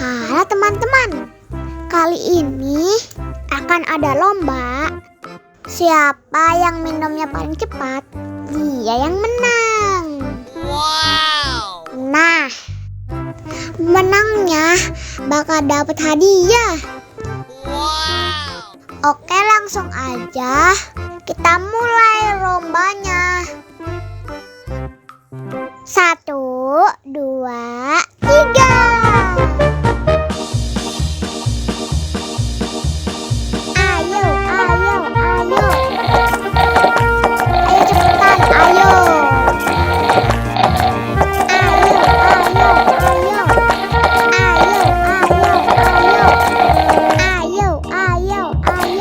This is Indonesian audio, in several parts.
Halo teman-teman, kali ini akan ada lomba. Siapa yang minumnya paling cepat, dia yang menang. Wow. Nah, menangnya bakal dapat hadiah. Wow. Oke, langsung aja kita mulai lombanya. 1, 2, 3. Ayo, ayo, ayo. Ayo cepetan, ayo. Ayo, ayo, ayo. Ayo, ayo, ayo.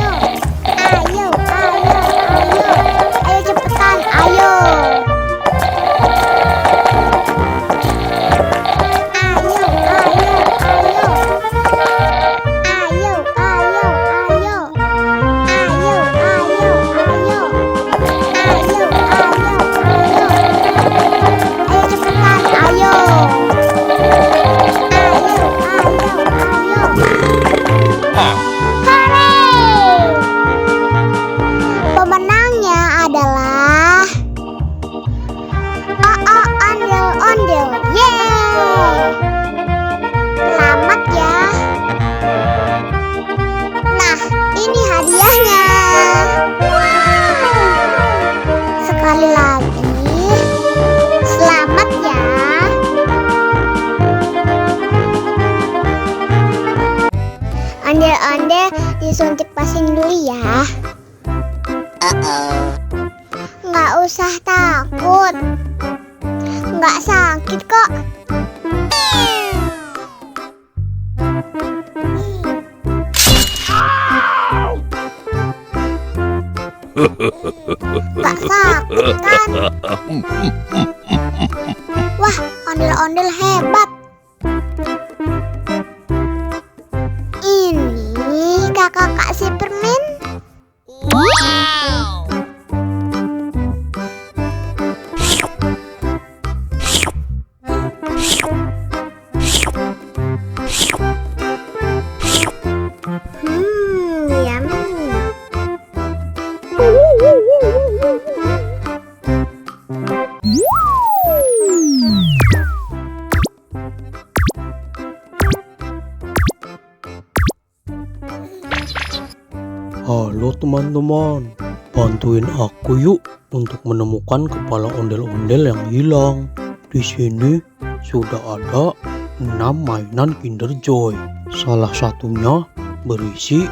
Ayo, ayo, ayo. Ayo, ayo, ayo. Ayo cepetan, ayo. Pemenangnya adalah ondel-ondel. Yeay! Selamat ya. Nah, ini hadiahnya. Sekali lagi, selamat ya. Ondel-ondel disuntik vaksin dulu ya. Nggak usah takut, nggak sakit kok. Nggak sakit kan? Wah, ondel-ondel hebat. Ini kakak kasih permen. Wow. Yummy. Halo teman-teman, bantuin aku yuk untuk menemukan kepala ondel-ondel yang hilang. Di sini sudah ada 6 mainan Kinder Joy. Salah satunya berisi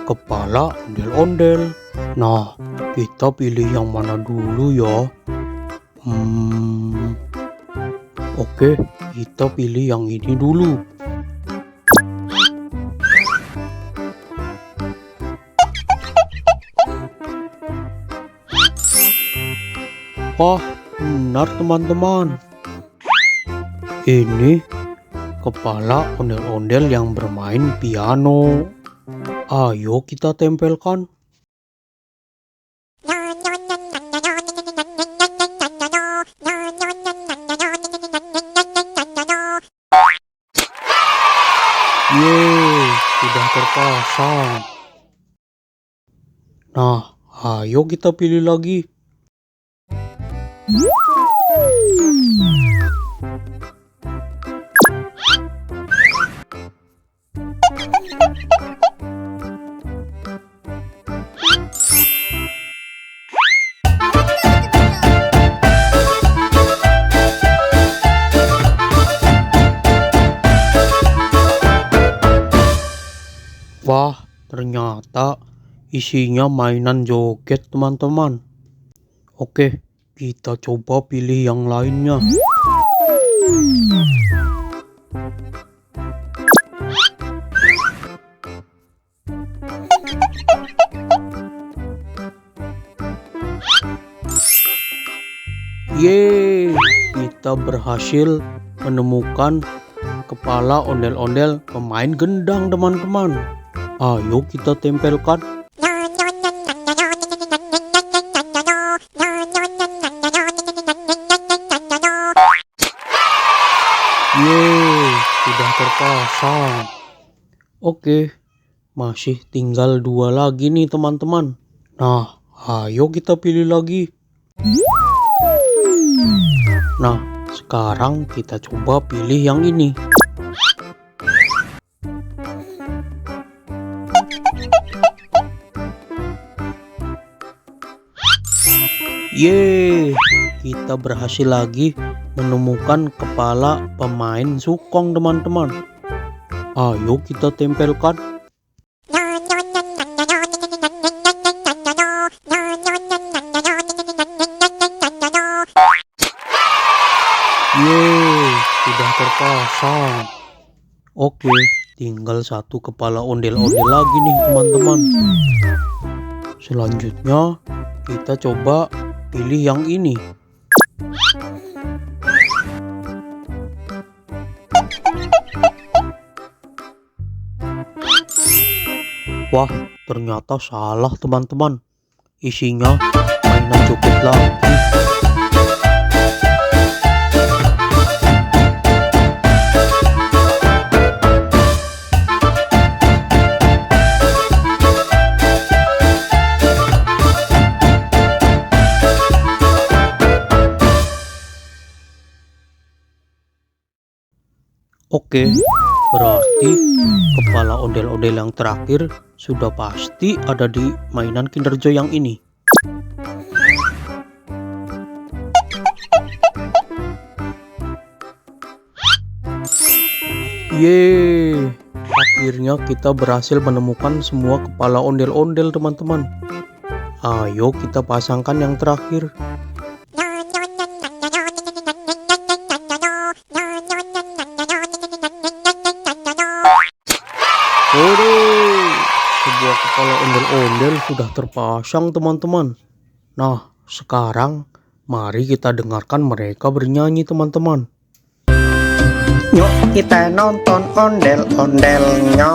kepala ondel-ondel. Nah, kita pilih yang mana dulu ya? Oke, kita pilih yang ini dulu. Wah, benar teman-teman. Ini kepala ondel-ondel yang bermain piano. Ayo kita tempelkan. Yeay, sudah terpasang. Nah, ayo kita pilih lagi. Wah, ternyata isinya mainan joget teman-teman. Oke, kita coba pilih yang lainnya. Yeay, kita berhasil menemukan kepala ondel-ondel pemain gendang teman-teman. Ayo kita tempelkan. Yeay, sudah terpasang. Oke, masih tinggal 2 lagi nih teman-teman. Nah, ayo kita pilih lagi. Nah, sekarang kita coba pilih yang ini. Yeay, kita berhasil lagi menemukan kepala pemain sukong teman-teman. Ayo kita tempelkan. Yeay, sudah terpasang. Oke, tinggal 1 kepala ondel-ondel lagi nih teman-teman. Selanjutnya kita coba pilih yang ini. Wah, ternyata salah teman-teman. Isinya mainan joget lagi. Oke, berarti kepala ondel-ondel yang terakhir sudah pasti ada di mainan Kinder Joy yang ini. Yeay, akhirnya kita berhasil menemukan semua kepala ondel-ondel teman-teman. Ayo kita pasangkan yang terakhir. Waduh, sebuah kepala ondel-ondel sudah terpasang teman-teman. Nah, sekarang mari kita dengarkan mereka bernyanyi teman-teman. Yuk kita nonton ondel-ondelnya.